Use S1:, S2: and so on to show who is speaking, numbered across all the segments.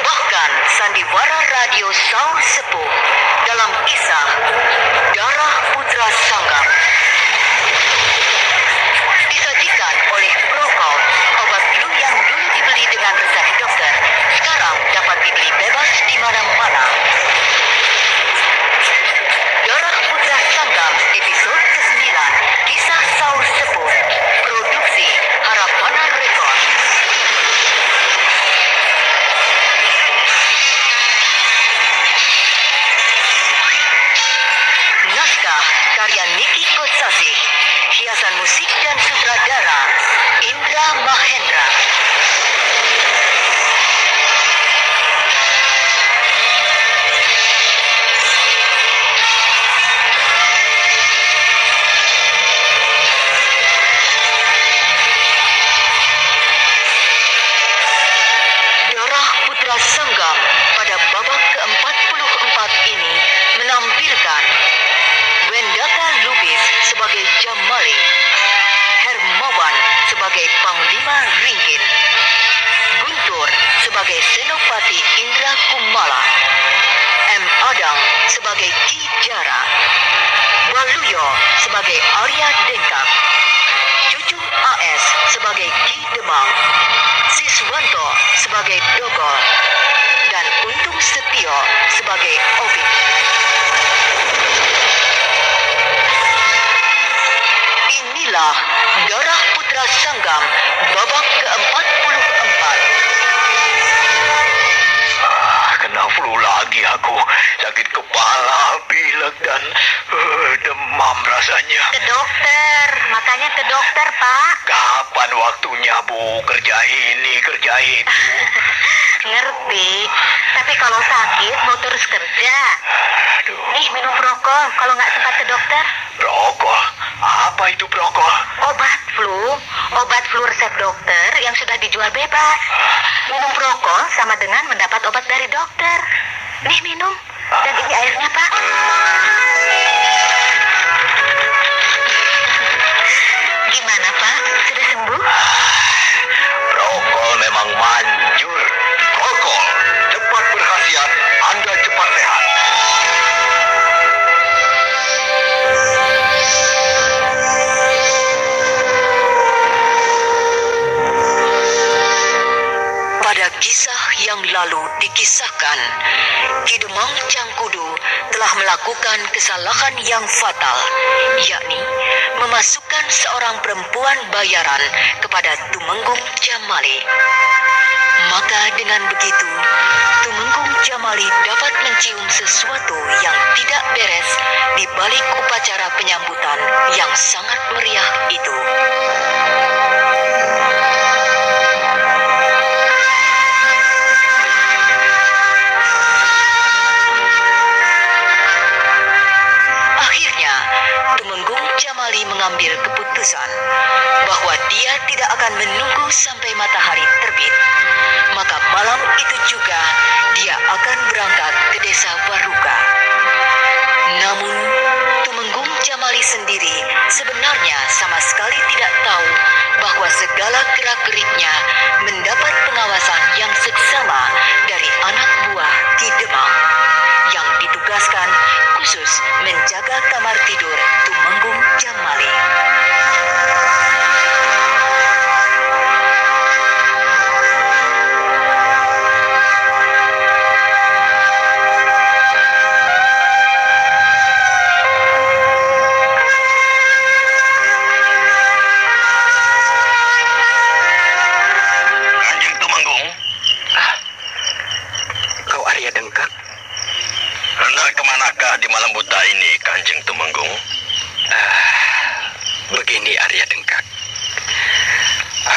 S1: mempersembahkan sandiwara radio Saur Sepuh dalam kisah Darah Putra Sanggam. Disajikan oleh Prokol, obat flu yang dulu dibeli dengan resep dokter, sekarang dapat dibeli bebas di mana-mana. Darah Putra Sanggam, episode ke-9, Kisah Saur Sepuh, produksi Harapana Record. Naskah karya Niki Kosasih, hiasan musik dan sutradara Indra Mahendra. Darah Putra Sanggam pada babak ke-44 ini menampilkan Wendaka Lubis sebagai Jamali, Hermawan sebagai Panglima Ringkin, Guntur sebagai Senopati Indra Kumala, M. Adang sebagai Ki Jara, Waluyo sebagai Arya Dengkak, Cucung AS sebagai Ki Demang, Siswanto sebagai Dogol, dan Untung Setio sebagai Obik. Inilah Darah Putra Sanggam babak ke-44.
S2: Kena flu lagi aku. Sakit kepala, pilek dan demam rasanya.
S1: Ke dokter, makanya ke dokter, Pak.
S2: Kapan waktunya, Bu? Kerja ini, kerja itu.
S1: Ngerti, tapi kalau sakit mau terus kerja.
S2: Aduh,
S1: Nih, minum prokol kalau nggak sempat ke dokter.
S2: prokol. Apa itu prokol?
S1: Obat flu resep dokter yang sudah dijual bebas. Minum prokol sama dengan mendapat obat dari dokter. Nih, minum. Dan ini airnya, Pak. Gimana, Pak? Sudah sembuh?
S2: Prokol memang manjur. Prokol, cepat berkhasiat, Anda cepat sehat.
S1: Pada kisah yang lalu dikisahkan, Ki Demang Cangkudu telah melakukan kesalahan yang fatal, yakni memasukkan seorang perempuan bayaran kepada Tumenggung Jamali. Maka dengan begitu, Tumenggung Jamali dapat mencium sesuatu yang tidak beres di balik upacara penyambutan yang sangat meriah itu. Akhirnya, Tumenggung Jamali mengambil keputusan bahwa dia tidak akan menunggu sampai matahari terbit. Maka malam itu juga dia akan berangkat ke desa Waruga. Namun, Tumenggung Jamali sendiri sebenarnya sama sekali tidak tahu bahwa segala gerak-geriknya mendapat pengawasan yang seksama dari anak buah Ki Demang yang ditugaskan khusus menjaga kamar tidur Tumenggung Jamali.
S2: Kanjeng Tumenggung,
S3: Kau Arya Dengkak?
S2: hendak kemanakah di malam buta ini, Kanjeng Tumenggung?
S3: Begini Arya Dengkak.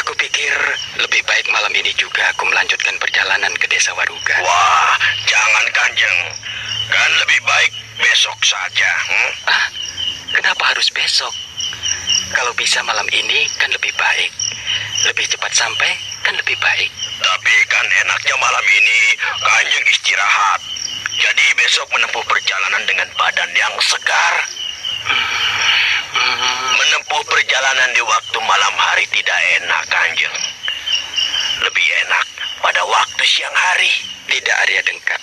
S3: Aku pikir lebih baik malam ini juga aku melanjutkan perjalanan ke desa Waruga.
S2: Wah, jangan Kanjeng. Kan lebih baik besok saja.
S3: Kenapa harus besok? Kalau bisa malam ini kan lebih baik. Lebih cepat sampai kan lebih baik.
S2: Tapi kan enaknya malam ini Kanjeng istirahat. Jadi besok menempuh perjalanan dengan badan yang segar. Menempuh perjalanan di waktu malam hari tidak enak, Kanjeng. Lebih enak pada waktu siang hari.
S3: Tidak, Arya Dengka.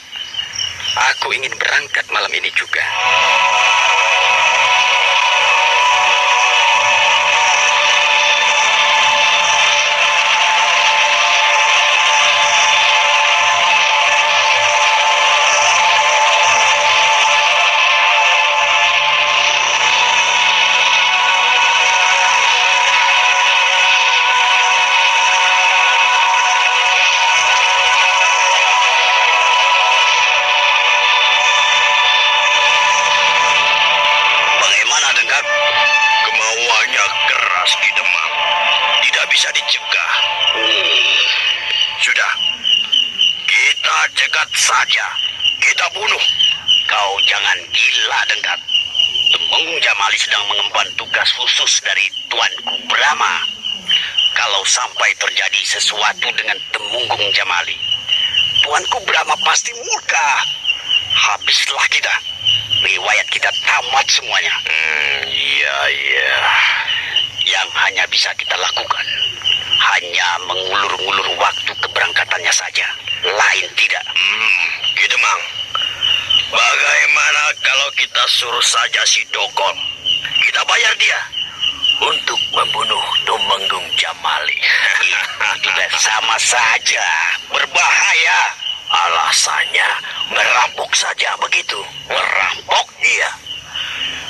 S3: Aku ingin berangkat malam ini juga.
S2: Bagaimana Dengkak? Kemauannya keras Ki Demang. Tidak bisa dicegah. Sudah. Kita cegat saja. Kita bunuh. Kau jangan gila Dengkak. Temenggung Jamali sedang mengemban tugas khusus dari Tuanku Brahma. Kalau sampai terjadi sesuatu dengan Temenggung Jamali, Tuanku Brahma pasti murka. Habislah kita. Riwayat kita tamat semuanya. Iya. Yang hanya bisa kita lakukan hanya mengulur-ngulur waktu keberangkatannya saja. Lain tidak. Ki Demang, bagaimana kalau kita suruh saja si Dogol? Kita bayar dia untuk membunuh Temenggung Jamali. Juga sama saja, berbahaya. Alasannya merampok saja begitu. Merampok? Iya.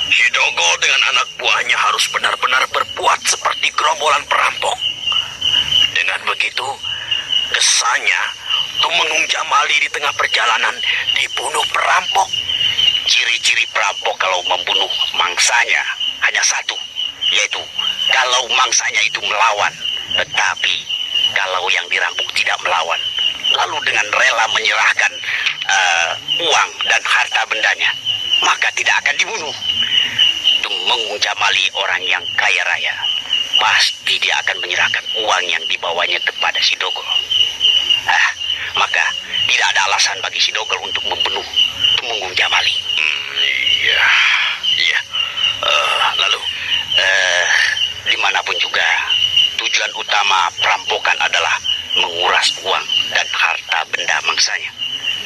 S2: Si Dogol dengan anak buahnya harus benar-benar berbuat seperti gerombolan perampok. Dengan begitu, kesannya Temenggung Jamali di tengah perjalanan dibunuh perampok. Ciri-ciri perampok kalau membunuh mangsanya hanya satu, yaitu kalau mangsanya itu melawan. Tetapi kalau yang dirampok tidak melawan, lalu dengan rela menyerahkan uang dan harta bendanya, maka tidak akan dibunuh. Temenggung Jamali orang yang kaya raya. Pasti dia akan menyerahkan uang yang dibawanya kepada si Dogol. Maka tidak ada alasan bagi si Dogol untuk membunuh Temenggung Jamali. Iya. Lalu dimanapun juga, tujuan utama perampokan adalah menguras uang dan harta benda mangsanya,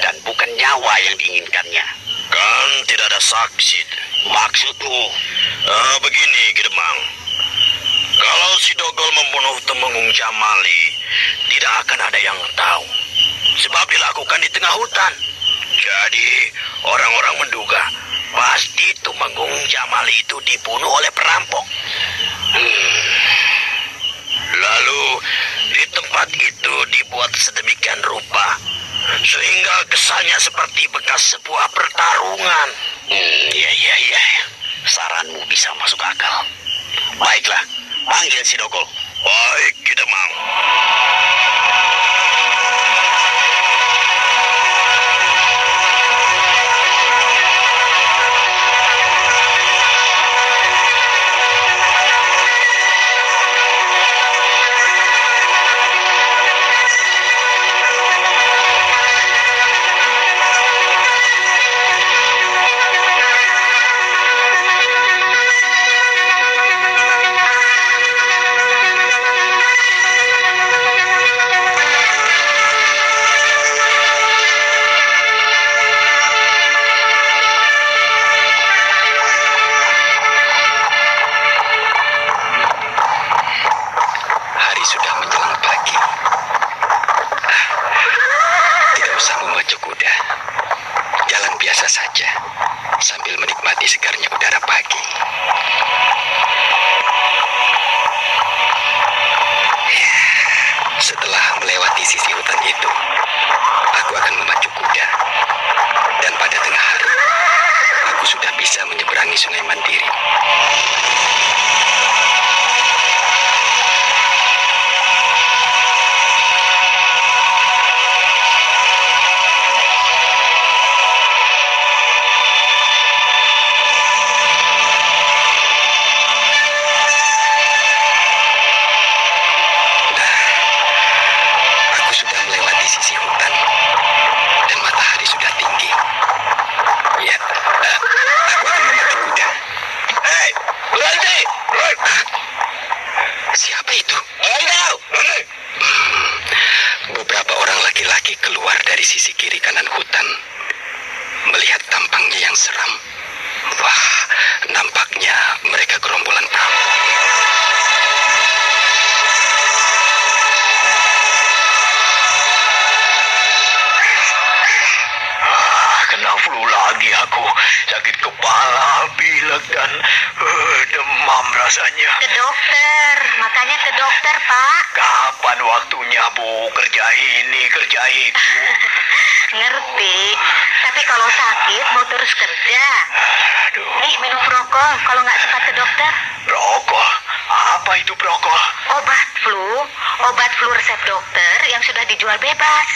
S2: dan bukan nyawa yang diinginkannya. Kan tidak ada saksi. Maksudmu? Begini, Ki Demang. Kalau si Dogol membunuh Temenggung Jamali, tidak akan ada yang tahu. Sebab dilakukan di tengah hutan. Jadi, orang-orang menduga pasti Temenggung Jamali itu dibunuh oleh perampok. Lalu, di tempat itu dibuat sedemikian rupa, sehingga kesannya seperti bekas sebuah pertarungan. Iya. Saranmu bisa masuk akal. Baiklah, panggil si Dogol. Baik, Ki Demang.
S3: Sambil menikmati segarnya udara pagi. Setelah melewati sisi hutan itu, aku akan memacu kuda. Dan pada tengah hari, aku sudah bisa menyeberangi Sungai Mandiri. Aku sudah melewati sisi hutan. sisi kiri kanan hutan. Melihat tampangnya yang seram. Wah, nampaknya mereka gerombolan perampok.
S2: Kena flu lagi aku. Sakit kepala, pilek dan demam rasanya.
S1: Ke dokter, makanya ke dokter, Pak.
S2: Kapan waktunya, Bu? Kerja ini, kerja itu.
S1: Ngerti, tapi kalau sakit mau terus kerja.
S2: Aduh,
S1: Nih, minum prokol kalau nggak sempat ke dokter.
S2: prokol. Apa itu prokol?
S1: Obat flu resep dokter yang sudah dijual bebas.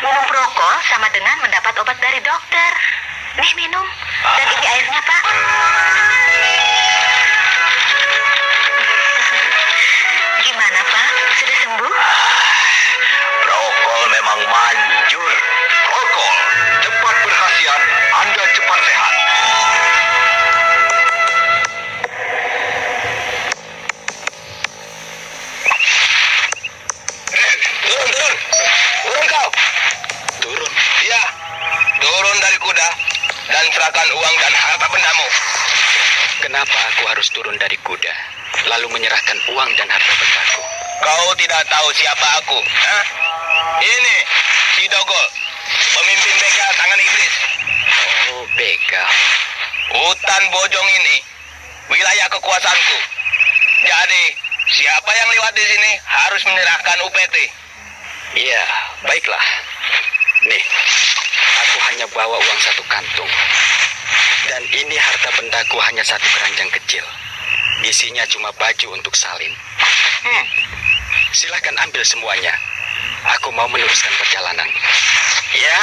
S1: Minum prokol sama dengan mendapat obat dari dokter. Nih, minum. Dan ini airnya, Pak. Gimana, Pak? Sudah sembuh?
S2: Prokol memang manjur. Prokol, cepat berkhasiat, Anda cepat sehat. Turun. Turun kau.
S3: Turun.
S2: Iya, turun dari kuda dan serahkan uang dan harta bendamu.
S3: Kenapa aku harus turun dari kuda, lalu menyerahkan uang dan harta bendaku?
S2: Kau tidak tahu siapa aku, hah? Ini, si Dogol, pemimpin begal tangan iblis.
S3: Oh, begal.
S2: Hutan Bojong ini wilayah kekuasaanku. Jadi, siapa yang lewat di sini harus menyerahkan UPT.
S3: Iya, baiklah. Nih, aku hanya bawa uang 1 kantung. Dan ini harta bendaku hanya 1 keranjang kecil. Isinya cuma baju untuk salin. Silahkan ambil semuanya. Aku mau meneruskan perjalanan.
S2: Ya,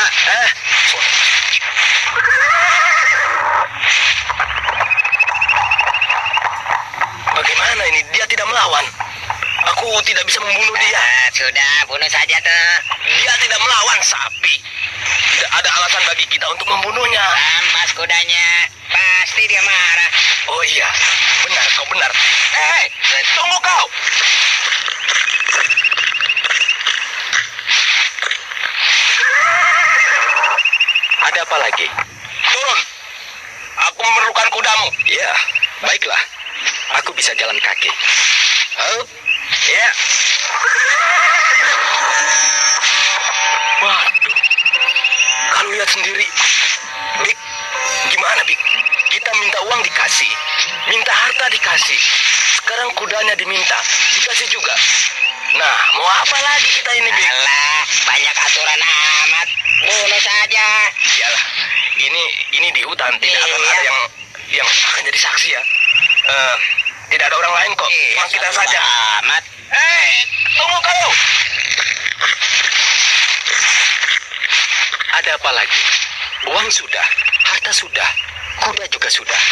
S2: bagaimana ini? Dia tidak melawan. Aku tidak bisa membunuh dia.
S1: Sudah, bunuh saja tuh.
S2: Dia tidak melawan, sapi. Tidak ada alasan bagi kita untuk membunuhnya.
S1: Rampas kudanya. Pasti dia marah.
S2: Oh iya, benar, kau benar. Tunggu kau.
S3: Ada apa lagi?
S2: Turun. Aku memerlukan kudamu.
S3: Ya, baiklah. Aku bisa jalan kaki.
S2: Ya. Waduh. Kau lihat sendiri. Bik, gimana Bik? Kita minta uang dikasih. Minta harta dikasih. Sekarang kudanya diminta. Dikasih juga. Nah, mau apa lagi kita ini, Bik?
S1: Alah, banyak aturan amat. Bunuh saja.
S2: Iyalah, ini di hutan tidak akan
S1: Iya.
S2: ada yang akan jadi saksi ya. Tidak ada orang lain kok, cuma kita saja.
S1: Amat.
S2: Tunggu kau.
S3: Ada apa lagi? Uang sudah, harta sudah, kuda juga sudah.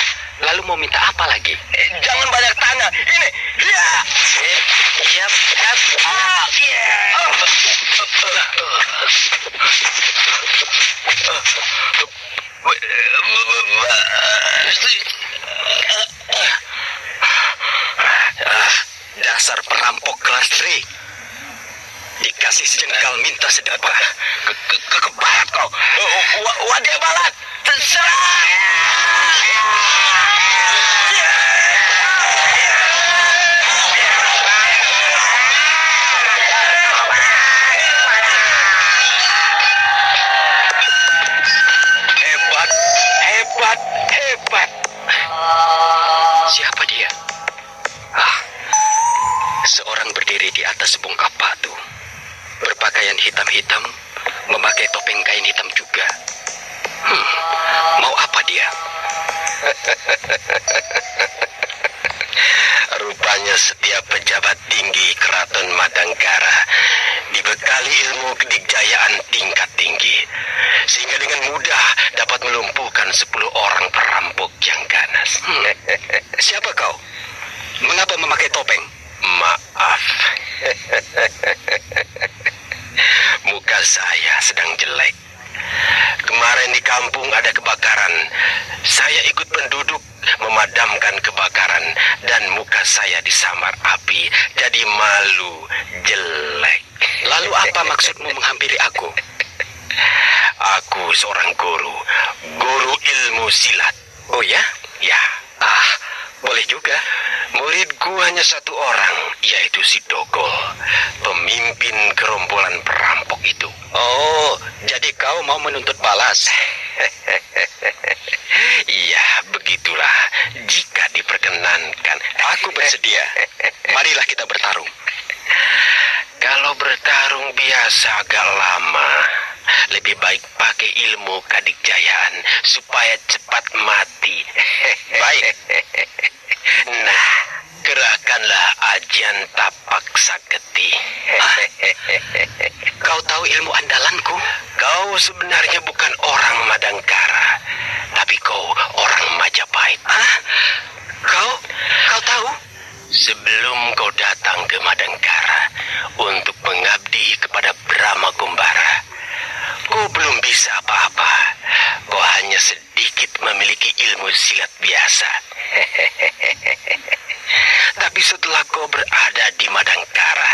S3: Lalu mau minta apa lagi?
S2: Jangan banyak tanya. Ini, ya.
S3: Yap. Dasar perampok kelas 3. Dikasih sejengkal minta sedekah.
S2: Kebalat kau. Wadia balat. Serang. Hebat.
S3: Siapa dia? Seorang berdiri di atas sebongkah batu. Berpakaian hitam-hitam, memakai topeng kain hitam juga. Mau apa dia?
S2: Rupanya setiap pejabat tinggi Keraton Madangkara dibekali ilmu kedikjayaan tingkat tinggi, sehingga dengan mudah dapat melumpuhkan 10 orang perampok yang ganas.
S3: Siapa kau? Mengapa memakai topeng?
S2: Maaf. Muka saya sedang jelek. Kemarin di kampung ada kebakaran. Saya ikut penduduk memadamkan kebakaran dan muka saya disambar api, jadi malu, jelek.
S3: Lalu apa maksudmu menghampiri aku?
S2: Aku seorang guru ilmu silat.
S3: Oh ya?
S2: Ya,
S3: Boleh juga.
S2: muridku hanya satu orang, yaitu si Dogol, pemimpin gerombolan perampok itu.
S3: Oh, jadi kau mau menuntut balas?
S2: Iya, begitulah. Jika diperkenankan,
S3: Aku bersedia. Marilah kita bertarung.
S2: kalau bertarung biasa agak lama. Lebih baik pakai ilmu kadikjayaan supaya cepat mati.
S3: Baik.
S2: Nah, gerakanlah ajian tapak saketi.
S3: Kau tahu ilmu andalanku?
S2: Kau sebenarnya bukan orang Madangkara, tapi kau orang Majapahit.
S3: Kau tahu?
S2: Sebelum kau datang ke Madangkara untuk mengabdi kepada Brahma Kumbara, kau belum bisa apa-apa. Kau hanya sedikit memiliki ilmu silat biasa. Tapi setelah kau berada di Madangkara,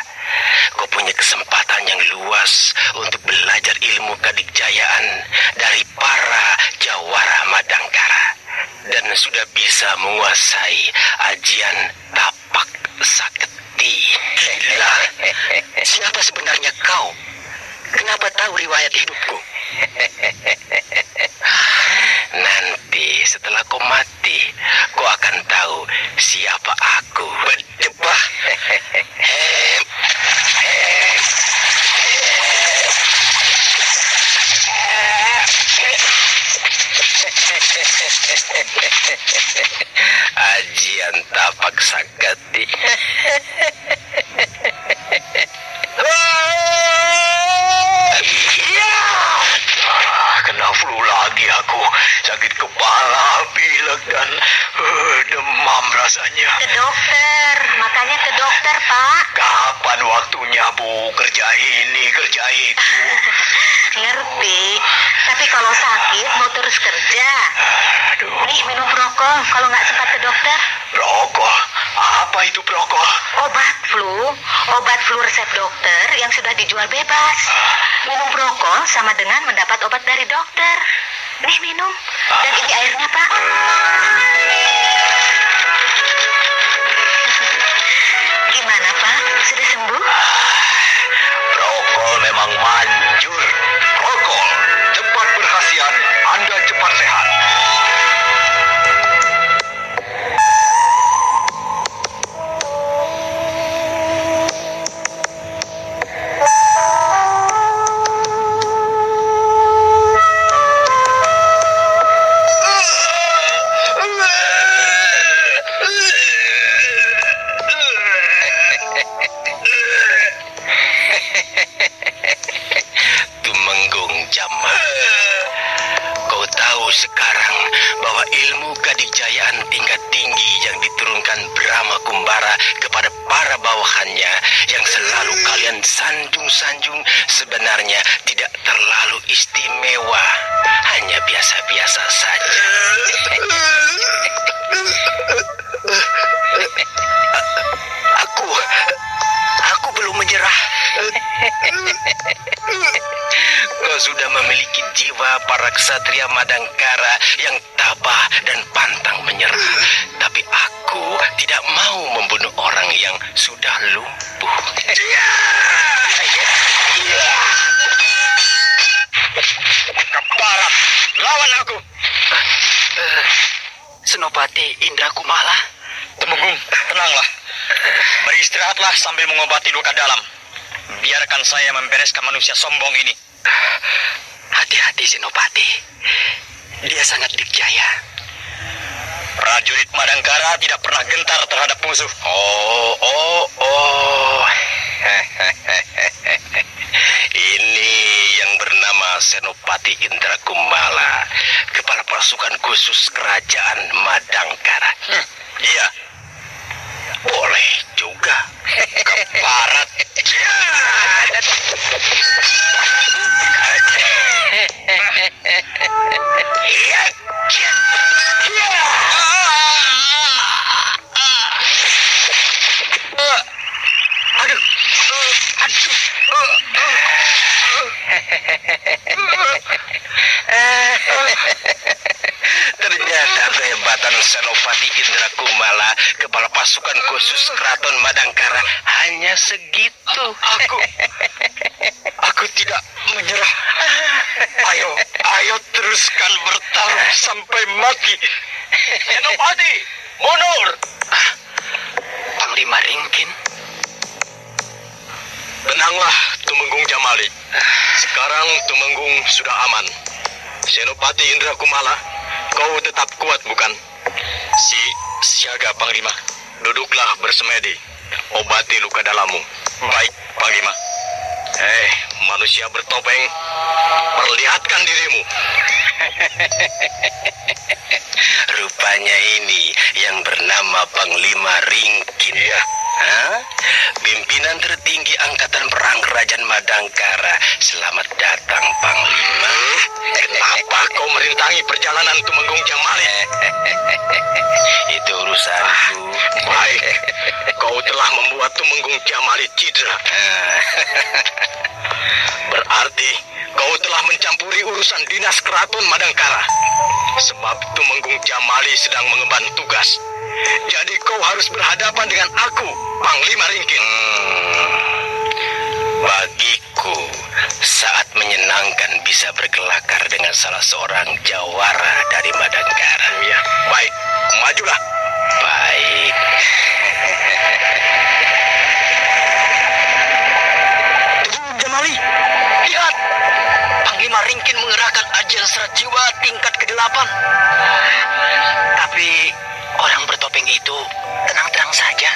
S2: kau punya kesempatan yang luas untuk belajar ilmu kadikjayaan dari para jawara Madangkara, dan sudah bisa menguasai ajian tapak saketi.
S3: Lah, siapa sebenarnya kau? Kenapa tahu riwayat hidupku?
S2: Nanti setelah kau mati, kau akan tahu siapa aku.
S3: Berdebah.
S2: Ajian tapak saketi. Kena flu lagi aku. Sakit kepala, pilek dan demam rasanya.
S1: Ke dokter, makanya ke dokter, Pak.
S2: Kapan waktunya, Bu? Kerja ini, kerja itu.
S1: Ngerti, tapi kalau sakit mau terus kerja.
S2: Aduh,
S1: Nih, minum brokol kalau nggak sempat ke dokter.
S2: brokol. Apa itu brokol?
S1: Obat flu resep dokter yang sudah dijual bebas. Minum brokol sama dengan mendapat obat dari dokter. Nih, minum. Dan ini airnya, Pak. Gimana, Pak? Sudah sembuh?
S2: Brokol memang manjur. Brokol, cepat berkhasiat, Anda cepat sehat. Tumenggung Jamal, kau tahu sekarang bahwa ilmu kadikjayaan tingkat tinggi yang diturunkan Brahma Kumbara kepada para bawahannya yang selalu kalian sanjung-sanjung sebenarnya tidak terlalu istimewa, hanya biasa-biasa saja. Aku belum menyerah. Kau sudah memiliki jiwa para ksatria Madangkara yang tabah dan pantang menyerah. Tapi aku tidak mau membunuh orang yang sudah lumpuh. Ke barat, lawan aku.
S3: Senopati Indra Kumala.
S2: Temenggung, tenanglah. Beristirahatlah sambil mengobati luka dalam. Biarkan saya membereskan manusia sombong ini.
S3: Hati-hati Senopati. Dia sangat dikjaya.
S2: Prajurit Madangkara tidak pernah gentar terhadap musuh. Oh. Ini yang bernama Senopati Indra Kumala, kepala pasukan khusus kerajaan Madangkara. Iya. Boleh juga. Ke barat. Aduh. jabatan Senopati Indra Kumala, kepala pasukan khusus Keraton Madangkara, hanya segitu.
S3: Aku tidak menyerah. Ayo teruskan bertarung sampai mati.
S2: Senopati, mundur!
S3: Panglima Ringkin.
S2: Tenanglah, Tumenggung Jamali. Sekarang Tumenggung sudah aman. Senopati Indra Kumala, kau tetap kuat bukan?
S3: Siaga, Panglima.
S2: Duduklah bersemedi. Obati luka dalammu.
S3: Baik, Panglima.
S2: Manusia bertopeng, perlihatkan dirimu. Rupanya ini yang bernama Panglima Ringkin.
S3: Iya.
S2: Pimpinan tertinggi Angkatan Perang Kerajaan Madangkara. Selamat datang, Panglima. Kenapa kau merintangi perjalanan Tumenggung Jamali? Itu urusanku. Baik, kau telah membuat Tumenggung Jamali cedera. Berarti kau telah mencampuri urusan dinas Keraton Madangkara. Sebab Tumenggung Jamali sedang mengemban tugas. Jadi kau harus berhadapan dengan aku, Panglima Ringkin. Bagiku, saat menyenangkan bisa berkelakar dengan salah seorang jawara dari Madangkara. Ya, baik. Majulah. Baik.
S3: Tumenggung Jamali, lihat. Panglima Ringkin mengerahkan ajian serat jiwa tingkat ke-8. Tapi orang bertopeng itu tenang-tenang saja.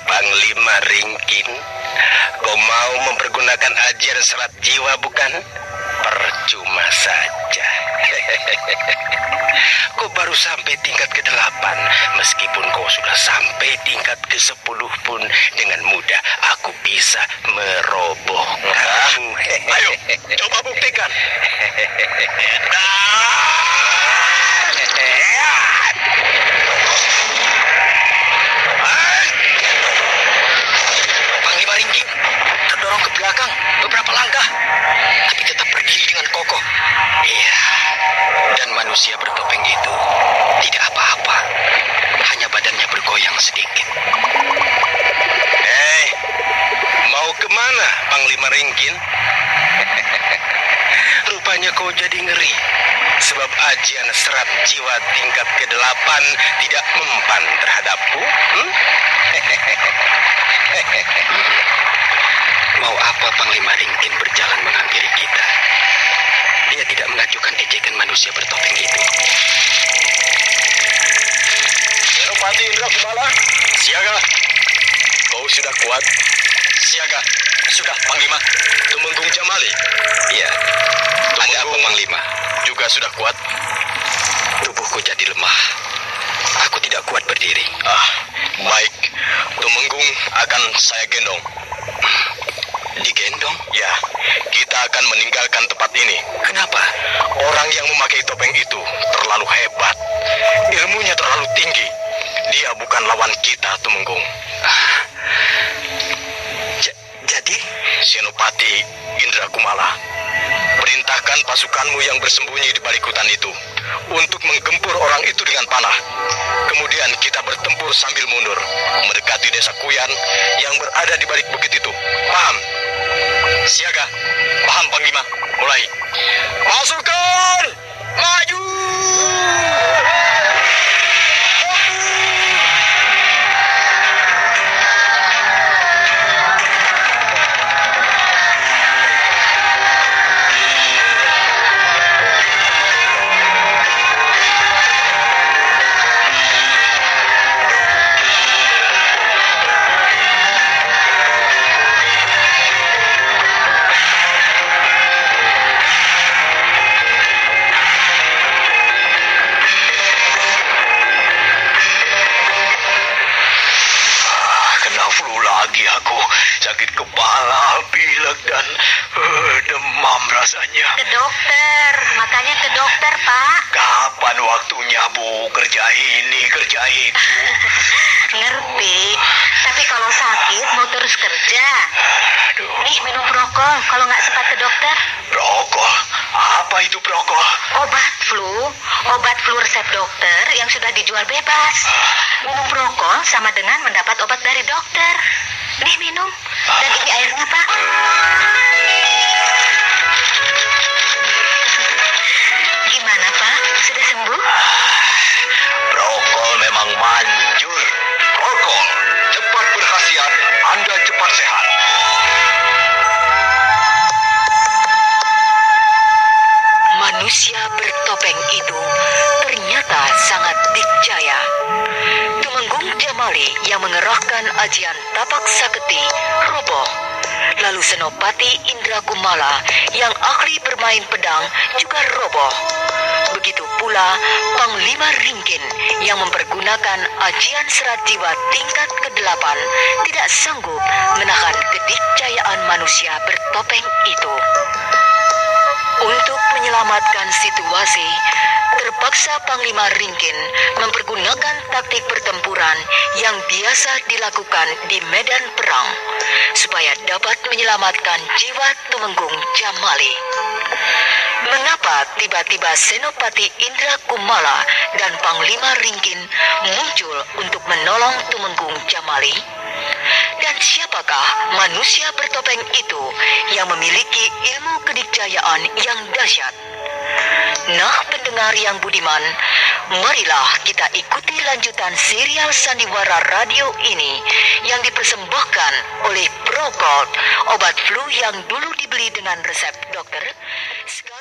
S2: Panglima Ringkin, kau mau mempergunakan ajian serat jiwa bukan? Percuma saja. Kau baru sampai tingkat ke-8. Meskipun kau sudah sampai tingkat ke-10 pun, dengan mudah aku bisa merobohkanmu. Ayo, coba buktikan.
S3: Panglima Ringkin terdorong ke belakang beberapa langkah, tapi tetap berdiri dengan kokoh. Iya, dan manusia bertopeng itu tidak apa-apa, hanya badannya bergoyang sedikit.
S2: Mau kemana, Panglima Ringkin? Rupanya kau jadi ngeri, sebab ajian serat jiwa tingkat ke-8 tidak mempan terhadapku.
S3: Mau apa Panglima Ringkin berjalan menghampiri kita? Dia tidak mengajukan ejekan manusia bertopeng itu.
S2: Senopati Indra Kumala, siaga. Kau sudah kuat?
S3: Siaga, sudah Panglima.
S2: Tumenggung Jamali?
S3: Iya. Ada apa Panglima?
S2: Juga sudah kuat?
S3: Tubuhku jadi lemah. Aku tidak kuat berdiri.
S2: Baik. Tumenggung akan saya gendong.
S3: Digendong?
S2: Ya, kita akan meninggalkan tempat ini.
S3: Kenapa?
S2: Orang yang memakai topeng itu terlalu hebat. Ilmunya terlalu tinggi. Dia bukan lawan kita, Tumenggung.
S3: Jadi?
S2: Senopati Indra Kumala, perintahkan pasukanmu yang bersembunyi di balik hutan itu untuk menggempur orang itu dengan panah. Kemudian kita bertempur sambil mundur, mendekati desa Kuyan yang berada di balik bukit itu. Paham?
S3: Siaga. Paham Panglima.
S2: Mulai. Pasukan! Maju! Sakit kepala, pilek, dan demam rasanya.
S4: Ke dokter, makanya ke dokter, Pak.
S2: Kapan waktunya, Bu? Kerja ini, kerja itu.
S4: Ngerti, tapi kalau sakit mau terus kerja.
S2: Aduh.
S4: Nih, minum brokol kalau nggak sempat ke dokter.
S2: Rokok? Apa itu Prokol?
S4: Obat flu resep dokter yang sudah dijual bebas. Minum Prokol sama dengan mendapat obat dari dokter. Nih minum, dan ini airnya Pak. Gimana Pak, sudah sembuh?
S2: Prokol memang manjur. Prokol, cepat berkhasiat, Anda cepat sehat.
S1: Manusia bertopeng itu ternyata sangat dikjaya. Tumenggung Jamali yang mengerahkan ajian tapak saketi roboh. Lalu Senopati Indra Kumala yang ahli bermain pedang juga roboh. Begitu pula Panglima Ringkin yang mempergunakan ajian serat jiwa tingkat ke-8 tidak sanggup menahan kedikjayaan manusia bertopeng itu. Untuk menyelamatkan situasi, terpaksa Panglima Ringkin mempergunakan taktik pertempuran yang biasa dilakukan di medan perang supaya dapat menyelamatkan jiwa Tumenggung Jamali. Mengapa tiba-tiba Senopati Indra Kumala dan Panglima Ringkin muncul untuk menolong Tumenggung Jamali? Dan siapakah manusia bertopeng itu yang memiliki ilmu kedikjayaan yang dahsyat? Nah, pendengar yang budiman, marilah kita ikuti lanjutan serial sandiwara radio ini yang dipersembahkan oleh Prokol, obat flu yang dulu dibeli dengan resep dokter. Sekarang